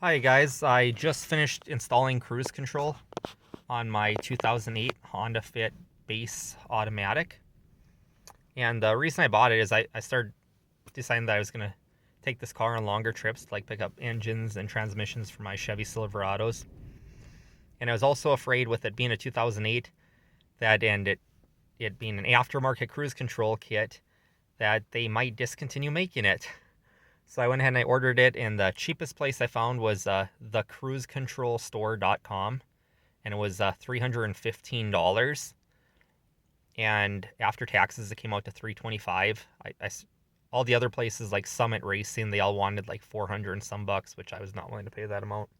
Hi guys, I just finished installing cruise control on my 2008 Honda Fit base automatic. And the reason I bought it is I started deciding that I was going to take this car on longer trips to pick up engines and transmissions for my Chevy Silverados. And I was also afraid with it being a 2008 and it being an aftermarket cruise control kit that they might discontinue making it. So I went ahead and I ordered it, and the cheapest place I found was thecruisecontrolstore.com, and it was $315. And after taxes, it came out to $325. All the other places like Summit Racing, they all wanted like 400 and some bucks, which I was not willing to pay that amount.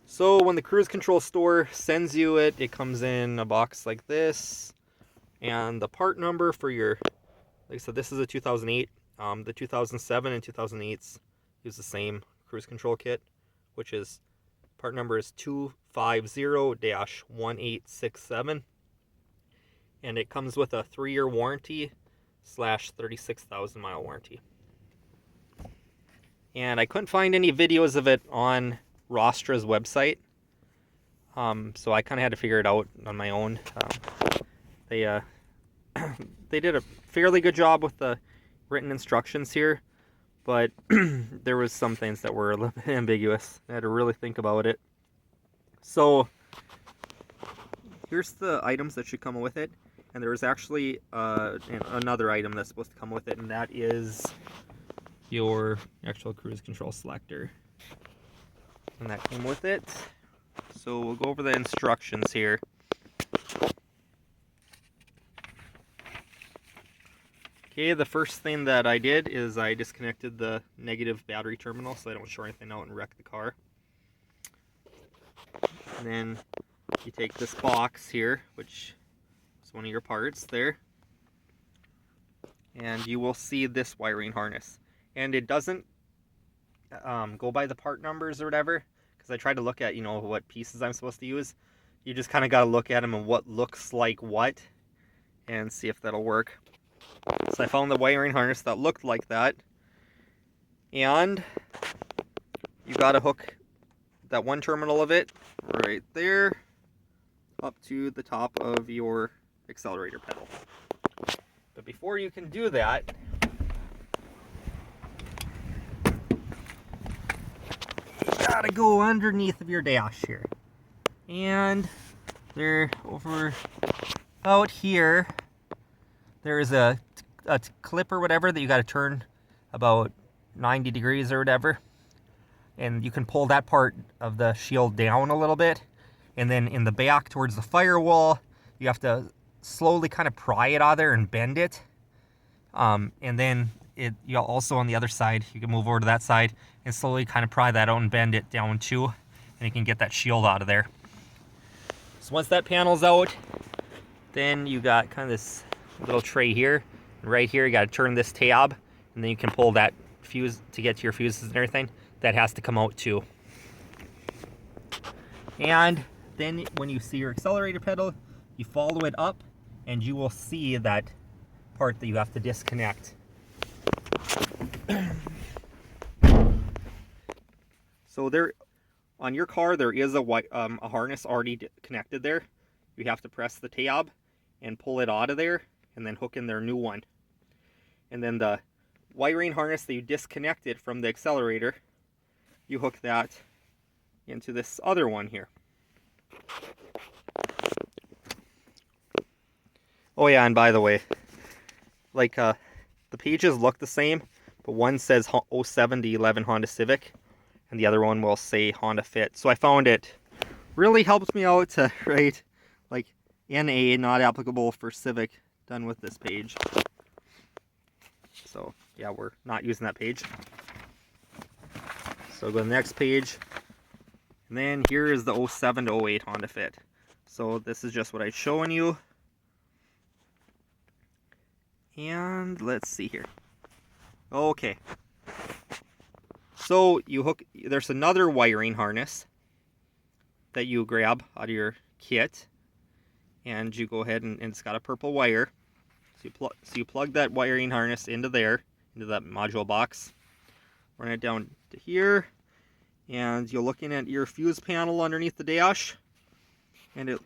So when the cruise control store sends you it, it comes in a box like this, and the part number for your, like I said, this is a 2008. The 2007 and 2008s use the same cruise control kit, which is part number is 250-1867, and it comes with a 3-year warranty / 36,000 mile warranty. And I couldn't find any videos of it on Rostra's website, so I kind of had to figure it out on my own. They did a fairly good job with the written instructions here, but there was some things that were a little bit ambiguous. I had to really think about it. So here's the items that should come with it, and there was actually another item that's supposed to come with it, and that is your actual cruise control selector, and that came with it. So we'll go over the instructions here. Okay, the first thing that I did is I disconnected the negative battery terminal so I don't short anything out and wreck the car. And then you take this box here, which is one of your parts there, and you will see this wiring harness. And it doesn't go by the part numbers or whatever, because I tried to look at, what pieces I'm supposed to use. You just kind of got to look at them and what looks like what, and see if that'll work. So I found the wiring harness that looked like that, and you got to hook that one terminal of it right there up to the top of your accelerator pedal. But before you can do that, you gotta go underneath of your dash here, and there over out here there is a clip or whatever that you got to turn about 90 degrees or whatever, and you can pull that part of the shield down a little bit, and then in the back towards the firewall you have to slowly kind of pry it out of there and bend it, and then you also on the other side you can move over to that side and slowly kind of pry that out and bend it down too, and you can get that shield out of there. So once that panel's out, then you got kind of this little tray here, and right here you got to turn this tab, and then you can pull that fuse to get to your fuses and everything. That has to come out too. And then when you see your accelerator pedal, you follow it up and you will see that part that you have to disconnect. So there on your car there is a harness already connected there. You have to press the tab and pull it out of there, and then hook in their new one. And then the wiring harness that you disconnected from the accelerator, you hook that into this other one here. Oh yeah, and by the way, the pages look the same, but one says 07 to 11 Honda Civic, and the other one will say Honda Fit. So I found it really helped me out to write NA, not applicable for Civic, done with this page. So yeah, we're not using that page. So go to the next page, and then here is the 07 to 08 Honda Fit. So this is just what I'm showing you. And let's see here. Okay. So you hook, there's another wiring harness that you grab out of your kit, and you go ahead and it's got a purple wire. So you plug that wiring harness into there, into that module box. Run it down to here, and you're looking at your fuse panel underneath the dash, and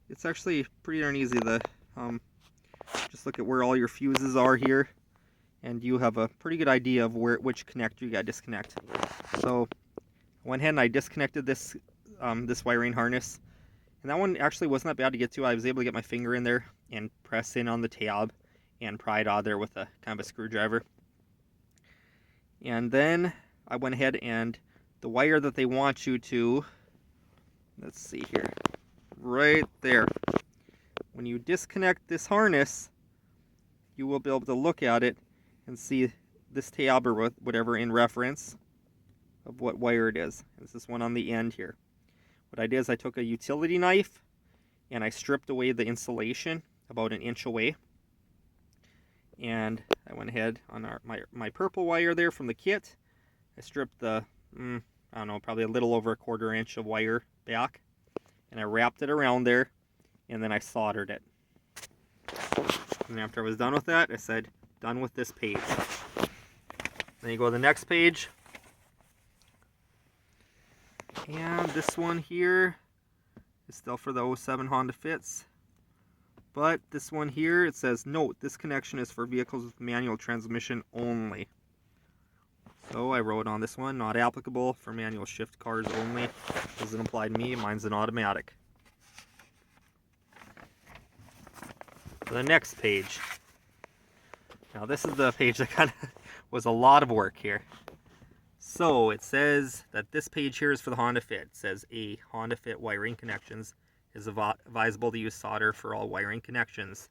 it's actually pretty darn easy. Just look at where all your fuses are here, and you have a pretty good idea of which connector you got to disconnect. So I went ahead and I disconnected this this wiring harness, and that one actually wasn't that bad to get to. I was able to get my finger in there and press in on the tab and pry it out of there with a kind of a screwdriver. And then I went ahead and the wire that they want you to, let's see here, right there. When you disconnect this harness, you will be able to look at it and see this tab or whatever in reference of what wire it is. It's this one on the end here. What I did is I took a utility knife and I stripped away the insulation about 1 inch away. And I went ahead on my purple wire there from the kit. I stripped the, I don't know, probably a little over 1/4 inch of wire back. And I wrapped it around there, and then I soldered it. And after I was done with that, I said, done with this page. Then you go to the next page. And this one here is still for the 07 Honda Fits. But this one here, it says, note, this connection is for vehicles with manual transmission only. So I wrote on this one, not applicable for manual shift cars only. Doesn't apply to me, mine's an automatic. So the next page. Now this is the page that kind of was a lot of work here. So it says that this page here is for the Honda Fit. It says a Honda Fit wiring connections is advisable to use solder for all wiring connections.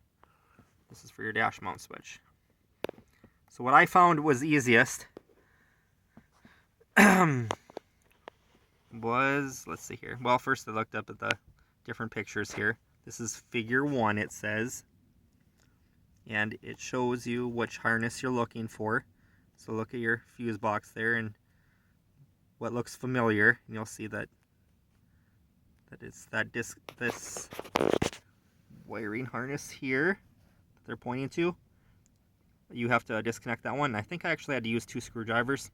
This is for your dash mount switch. So what I found was easiest was, let's see here. Well, first I looked up at the different pictures here. This is figure 1, it says. And it shows you which harness you're looking for. So look at your fuse box there and what looks familiar, and you'll see that it's this wiring harness here that they're pointing to. You have to disconnect that one. I think I actually had to use 2 screwdrivers.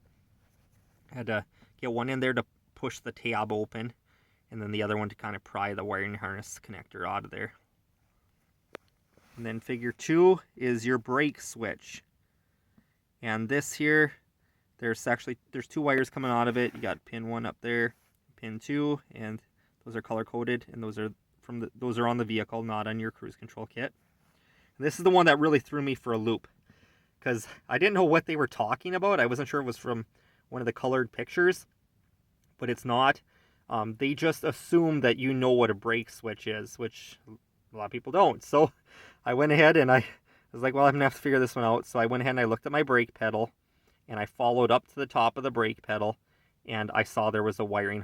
I had to get one in there to push the tab open, and then the other one to kind of pry the wiring harness connector out of there. And then figure 2 is your brake switch. And this here, there's 2 wires coming out of it. You got pin 1 up there, pin 2, and those are color coded, and those are on the vehicle, not on your cruise control kit. And this is the one that really threw me for a loop, because I didn't know what they were talking about. I wasn't sure it was from one of the colored pictures, but it's not. They just assume that you know what a brake switch is, which a lot of people don't. So I went ahead and I was like, well, I'm gonna have to figure this one out. So I went ahead and I looked at my brake pedal, and I followed up to the top of the brake pedal, and I saw there was a wiring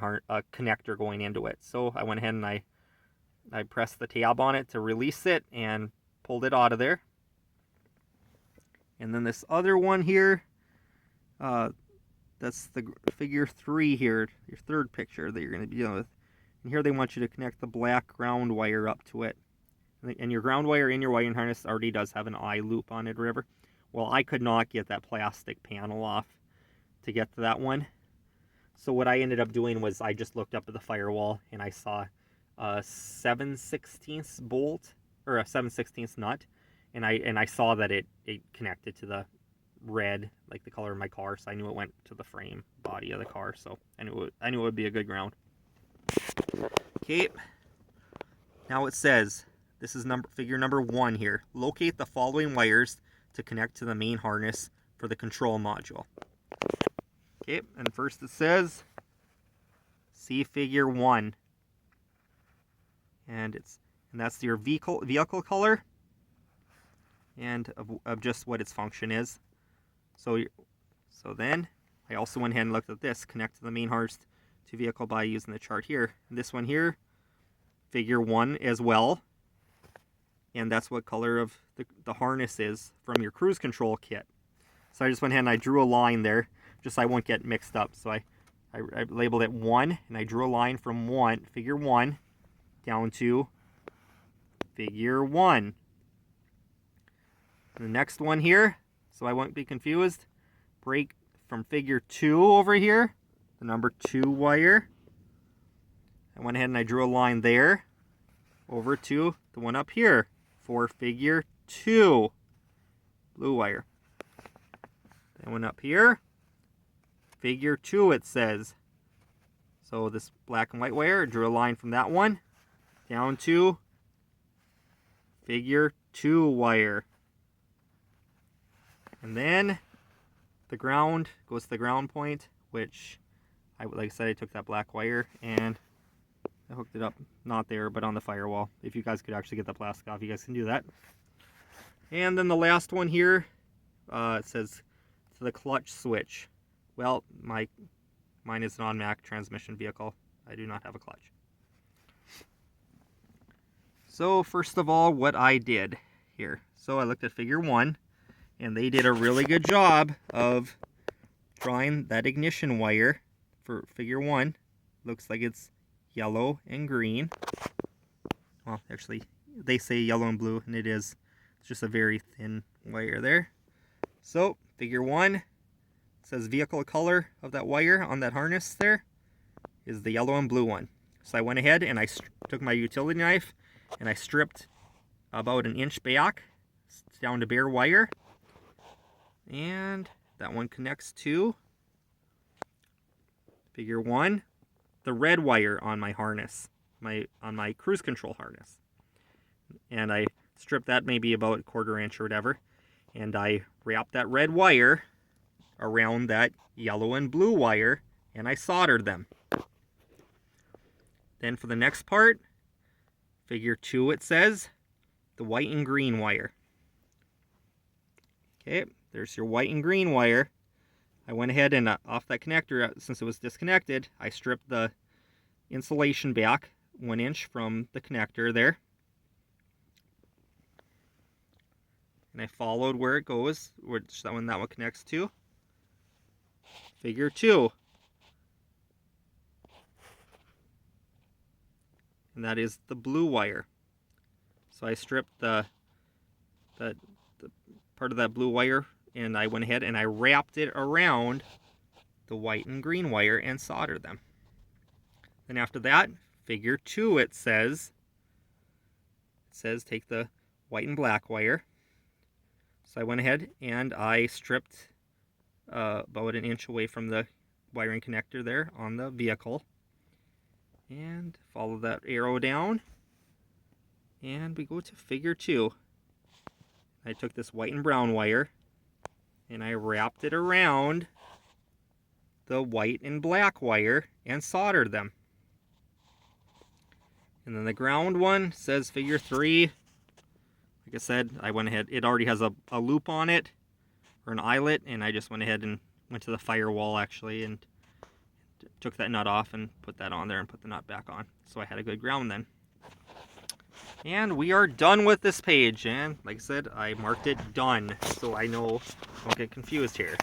connector going into it. So I went ahead and I pressed the tab on it to release it and pulled it out of there. And then this other one here, that's the figure 3 here, your third picture that you're going to be dealing with. And here they want you to connect the black ground wire up to it. And your ground wire in your wiring harness already does have an eye loop on it, River. Well, I could not get that plastic panel off to get to that one. So what I ended up doing was I just looked up at the firewall and I saw a 7/16 bolt, or a 7/16 nut, and I saw that it connected to the red, like the color of my car, so I knew it went to the frame body of the car, so I knew it would be a good ground. Okay, now it says, this is figure number 1 here. Locate the following wires to connect to the main harness for the control module. Okay, and first it says, see figure 1. And that's your vehicle color, and of just what its function is. So then I also went ahead and looked at this, connect to the main harness to vehicle by using the chart here. And this one here, figure 1 as well. And that's what color of the harness is from your cruise control kit. So I just went ahead and I drew a line there, just so I won't get mixed up. So I labeled it 1, and I drew a line from figure 1, down to figure 1. And the next one here, so I won't be confused, break from figure 2 over here, the number 2 wire. I went ahead and I drew a line there over to the one up here for figure 2, blue wire. Then one up here, figure 2 it says. So this black and white wire, drew a line from that one down to figure 2 wire. And then the ground goes to the ground point, which, like I said, I took that black wire and I hooked it up, not there, but on the firewall. If you guys could actually get the plastic off, you guys can do that. And then the last one here, it says to the clutch switch. Well, mine is an automatic transmission vehicle. I do not have a clutch. So first of all, what I did here. So I looked at figure 1, and they did a really good job of drawing that ignition wire for figure 1. Looks like it's yellow and green. Well, actually, they say yellow and blue, and it is. It's just a very thin wire there. So, figure 1 says vehicle color of that wire on that harness there is the yellow and blue one. So I went ahead and I took my utility knife and I stripped about an inch back down to bare wire. And that one connects to figure 1, the red wire on my harness, on my cruise control harness. And I stripped that maybe about a 1/4 inch or whatever, and I wrapped that red wire around that yellow and blue wire, and I soldered them. Then for the next part, figure 2 it says, the white and green wire. Okay, there's your white and green wire. I went ahead and off that connector, since it was disconnected, I stripped the insulation back 1 inch from the connector there. And I followed where it goes, which that one connects to. Figure 2. And that is the blue wire. So I stripped the part of that blue wire, and I went ahead and I wrapped it around the white and green wire and soldered them. Then after that, figure 2 it says take the white and black wire. So I went ahead and I stripped about an inch away from the wiring connector there on the vehicle, and follow that arrow down, and we go to figure 2. I took this white and brown wire and I wrapped it around the white and black wire and soldered them. And then the ground one says figure 3. Like I said, I went ahead, it already has a loop on it, or an eyelet, and I just went ahead and went to the firewall actually and took that nut off and put that on there and put the nut back on. So I had a good ground then. And we are done with this page, and like I said, I marked it done so I know, don't get confused here.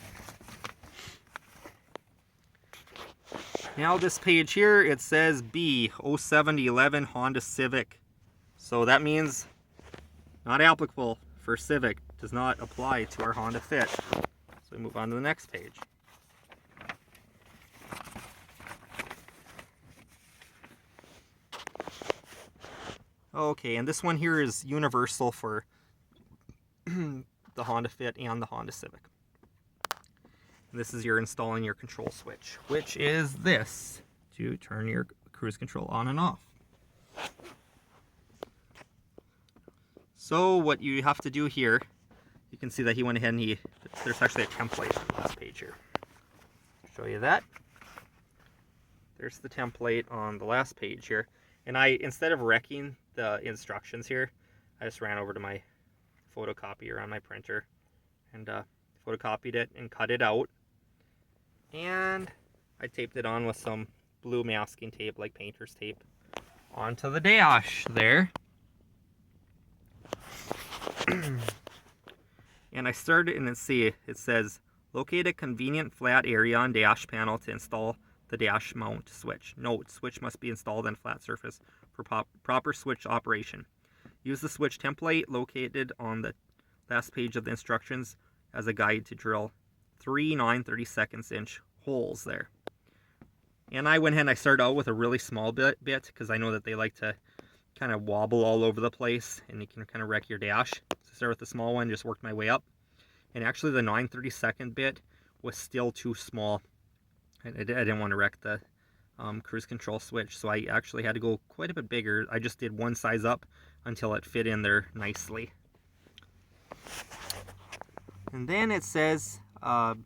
Now this page here, it says B, 07-11 Honda Civic. So that means not applicable for Civic, does not apply to our Honda Fit. So we move on to the next page. Okay, and this one here is universal for the Honda Fit and the Honda Civic. And this is your installing your control switch, which is this, to turn your cruise control on and off. So what you have to do here, you can see that he went ahead and there's actually a template on the last page here. I'll show you that. There's the template on the last page here. And instead of wrecking the instructions here, I just ran over to my photocopier on my printer and photocopied it and cut it out. And I taped it on with some blue masking tape, like painter's tape, onto the dash there. And I started, and let's see, it says, locate a convenient flat area on dash panel to install the dash mount switch. Note, switch must be installed on flat surface for proper switch operation. Use the switch template located on the last page of the instructions as a guide to drill 3 9/32 inch holes there. And I went ahead and I started out with a really small bit because I know that they like to kind of wobble all over the place and you can kind of wreck your dash. So I started with the small one, just worked my way up. And actually the 9/32 bit was still too small. I didn't want to wreck the cruise control switch, so I actually had to go quite a bit bigger. I just did one size up until it fit in there nicely. And then it says, after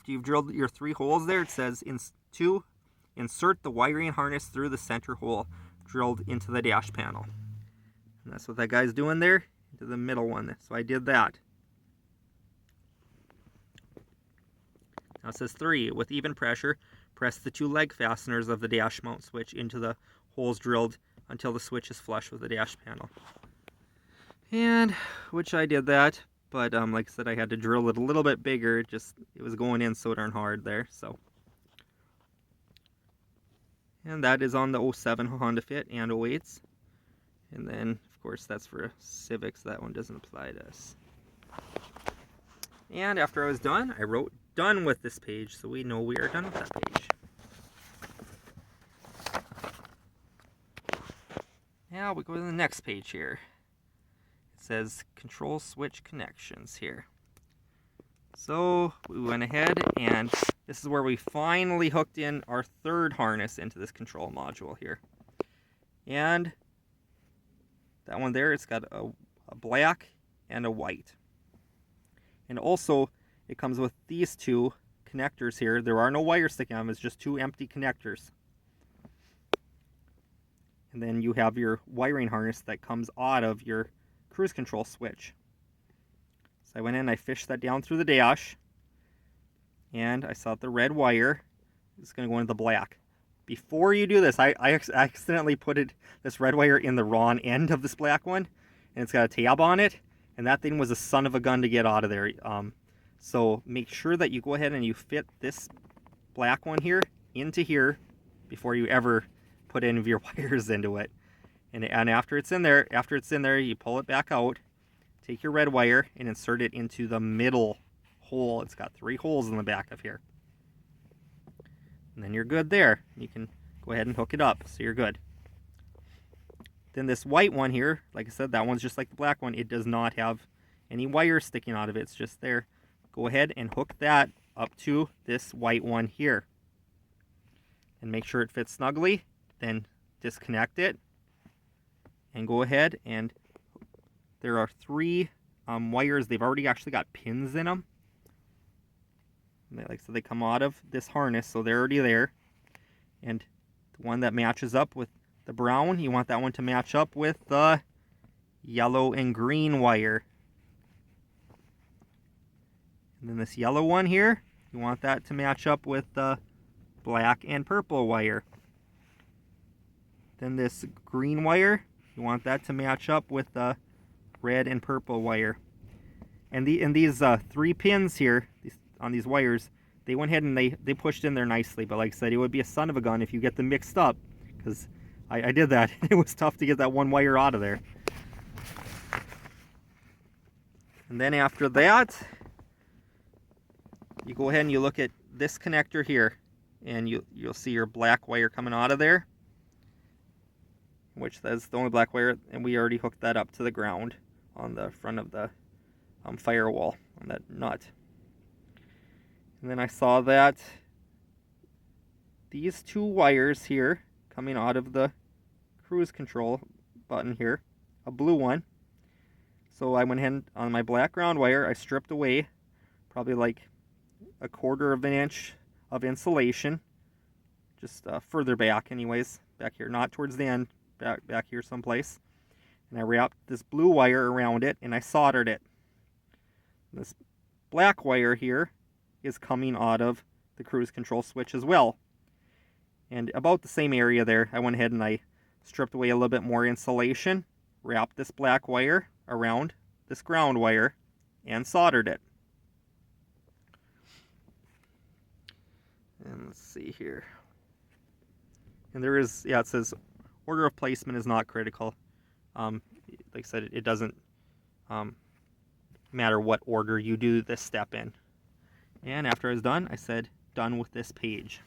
you've drilled your 3 holes there, it says insert the wiring harness through the center hole drilled into the dash panel. And that's what that guy's doing there, into the middle one. So I did that. Now it says 3, with even pressure, press the 2 leg fasteners of the dash mount switch into the holes drilled until the switch is flush with the dash panel. And, which I did that, but like I said, I had to drill it a little bit bigger, it was going in so darn hard there, so. And that is on the 07 Honda Fit and 08s. And then, of course, that's for Civics, that one doesn't apply to us. And after I was done, I wrote done with this page, so we know we are done with that page. Now we go to the next page here. It says control switch connections here. So we went ahead and this is where we finally hooked in our 3rd harness into this control module here. And that one there, it's got a black and a white. And also, it comes with these 2 connectors here. There are no wires sticking on them, it's just 2 empty connectors. And then you have your wiring harness that comes out of your cruise control switch. So I went in, I fished that down through the dash, and I saw the red wire is going to go into the black. Before you do this, I accidentally put this red wire in the wrong end of this black one, and it's got a tab on it, and that thing was a son of a gun to get out of there. So make sure that you go ahead and you fit this black one here into here before you ever put any of your wires into it. And after it's in there, you pull it back out, take your red wire and insert it into the middle hole. It's got 3 holes in the back of here. And then you're good there. You can go ahead and hook it up, so you're good. Then this white one here, like I said, that one's just like the black one. It does not have any wires sticking out of it. It's just there. Go ahead and hook that up to this white one here. And make sure it fits snugly. Then disconnect it. And go ahead and there are 3 wires. They've already actually got pins in them. Like so, they come out of this harness, so they're already there. And the one that matches up with the brown, you want that one to match up with the yellow and green wire. And then this yellow one here, you want that to match up with the black and purple wire. Then this green wire, you want that to match up with the red and purple wire. And these 3 pins here, on these wires, they went ahead and they pushed in there nicely. But like I said, it would be a son of a gun if you get them mixed up, because I did that. It was tough to get that one wire out of there. And then after that, you go ahead and you look at this connector here, and you'll see your black wire coming out of there, which that's the only black wire, and we already hooked that up to the ground on the front of the firewall on that nut. And then I saw that these 2 wires here coming out of the cruise control button here, a blue one. So I went ahead on my black ground wire, I stripped away probably like 1/4 of an inch of insulation, just further back anyways, back here, not towards the end, back here someplace. And I wrapped this blue wire around it and I soldered it. This black wire here is coming out of the cruise control switch as well. And about the same area there, I went ahead and I stripped away a little bit more insulation, wrapped this black wire around this ground wire, and soldered it. And let's see here. And there is, yeah, it says order of placement is not critical. Like I said, it doesn't matter what order you do this step in. And after I was done, I said, done with this page.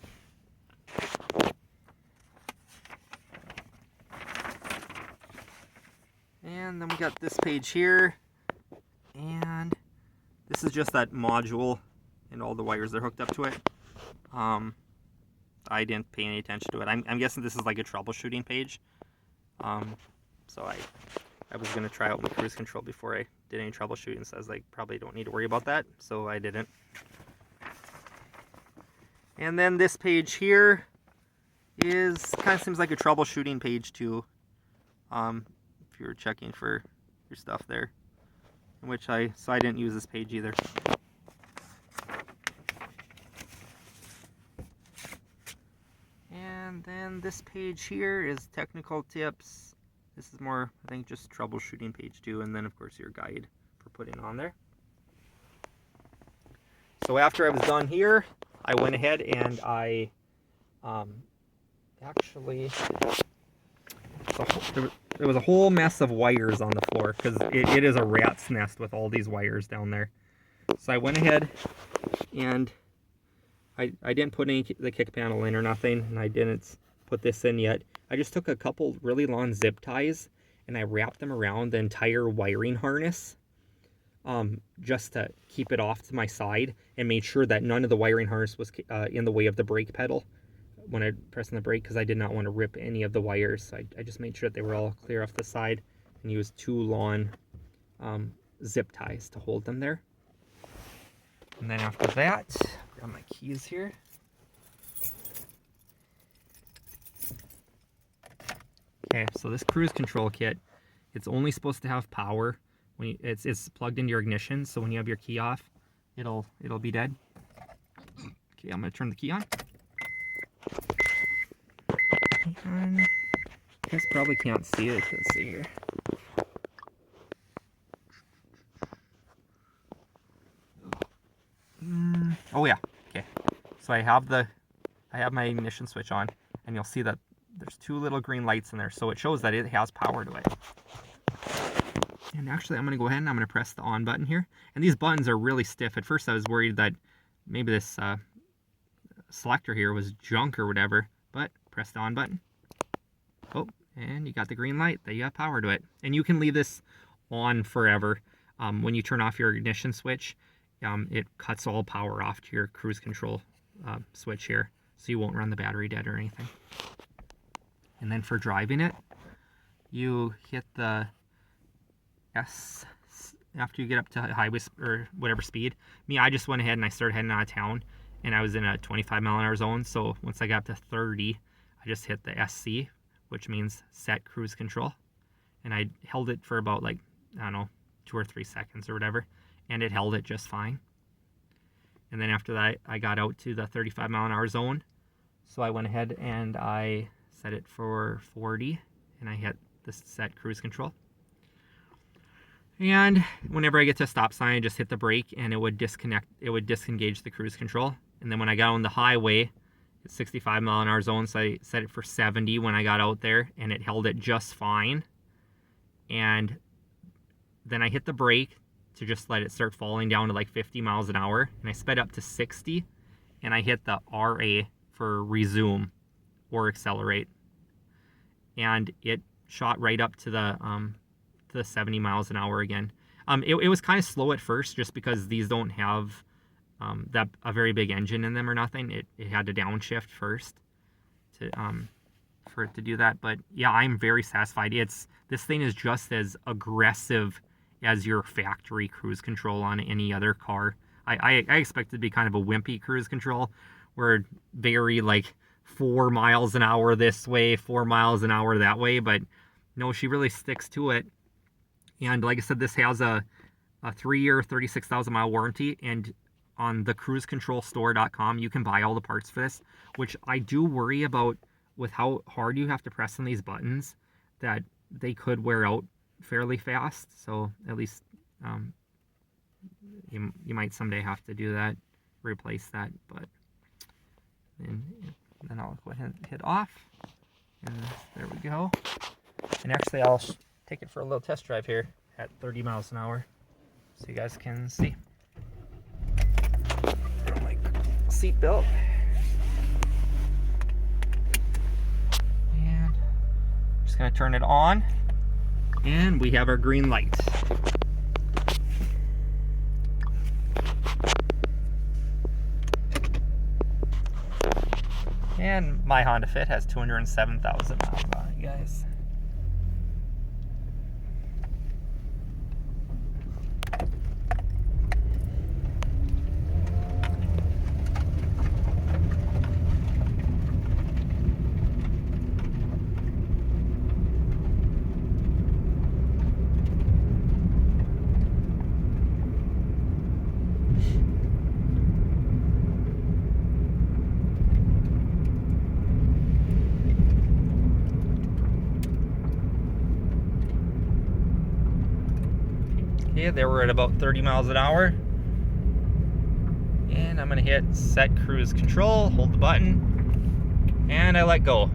And then we got this page here, and this is just that module and all the wires that are hooked up to it. I didn't pay any attention to it. I'm guessing this is like a troubleshooting page. So I was going to try out my cruise control before I did any troubleshooting, so I was like, probably don't need to worry about that, so I didn't. And then this page here is kind of seems like a troubleshooting page too. If you're checking for your stuff there, so I didn't use this page either. And then this page here is technical tips. This is more, I think, just troubleshooting page too, and then of course your guide for putting on there. So after I was done here, I went ahead and I actually, there was a whole mess of wires on the floor because it is a rat's nest with all these wires down there. So I went ahead and I didn't put the kick panel in or nothing, and I didn't put this in yet. I just took a couple really long zip ties and I wrapped them around the entire wiring harness just to keep it off to my side, and made sure that none of the wiring harness was in the way of the brake pedal when I pressed on the brake, because I did not want to rip any of the wires. So I just made sure that they were all clear off the side and used 2 long zip ties to hold them there. And then after that, grab my keys here. Okay, so this cruise control kit, it's only supposed to have power when it's plugged into your ignition. So when you have your key off, it'll be dead. Okay, I'm gonna turn the key on. And you guys probably can't see it. Let's see here. Oh yeah. Okay. So I have my ignition switch on, and you'll see that there's 2 little green lights in there, so it shows that it has power to it. And actually, I'm going to go ahead and I'm going to press the on button here. And these buttons are really stiff. At first, I was worried that maybe this selector here was junk or whatever, but press the on button. Oh, and you got the green light that you have power to it. And you can leave this on forever. When you turn off your ignition switch, it cuts all power off to your cruise control switch here, so you won't run the battery dead or anything. And then for driving it, you hit the S after you get up to highway or whatever speed. I just went ahead and I started heading out of town, and I was in a 25-mile-an-hour zone. So once I got up to 30, I just hit the SC, which means set cruise control. And I held it for about, like, I don't know, 2 or 3 seconds or whatever, and it held it just fine. And then after that, I got out to the 35-mile-an-hour zone. So I went ahead and I set it for 40, and I hit the set cruise control. And whenever I get to a stop sign, I just hit the brake and it would disengage the cruise control. And then when I got on the highway, it's 65-mile-an-hour zone, so I set it for 70 when I got out there, and it held it just fine. And then I hit the brake to just let it start falling down to like 50 miles an hour, and I sped up to 60, and I hit the RA for resume or accelerate, and it shot right up to the 70 miles an hour again. It was kind of slow at first, just because these don't have a very big engine in them or nothing. It had to downshift first to for it to do that. But yeah, I'm very satisfied. This thing is just as aggressive as your factory cruise control on any other car. I expect it to be kind of a wimpy cruise control, where very like 4 miles an hour this way, 4 miles an hour that way. But no, she really sticks to it. And like I said, this has a 3-year, 36,000-mile warranty, and on the cruisecontrolstore.com, you can buy all the parts for this, which I do worry about with how hard you have to press on these buttons, that they could wear out fairly fast. So at least you might someday have to do that, replace that. But then I'll go ahead and hit off, and there we go. And actually, I'll take it for a little test drive here at 30 miles an hour so you guys can see. Throw my seat belt. And I'm just going to turn it on. And we have our green light. And my Honda Fit has 207,000 miles on it, guys. Okay, there we're at about 30 miles an hour. And I'm gonna hit set cruise control, hold the button, and I let go.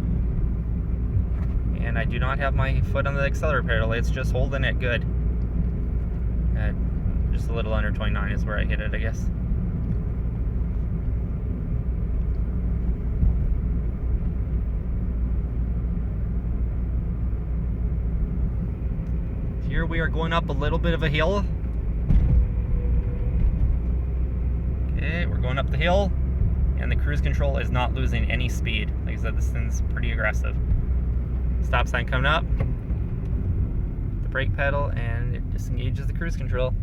And I do not have my foot on the accelerator pedal, it's just holding it good. At just a little under 29 is where I hit it, I guess. Here we are going up a little bit of a hill. Okay, we're going up the hill, and the cruise control is not losing any speed. Like I said, this thing's pretty aggressive. Stop sign coming up, the brake pedal, and it disengages the cruise control.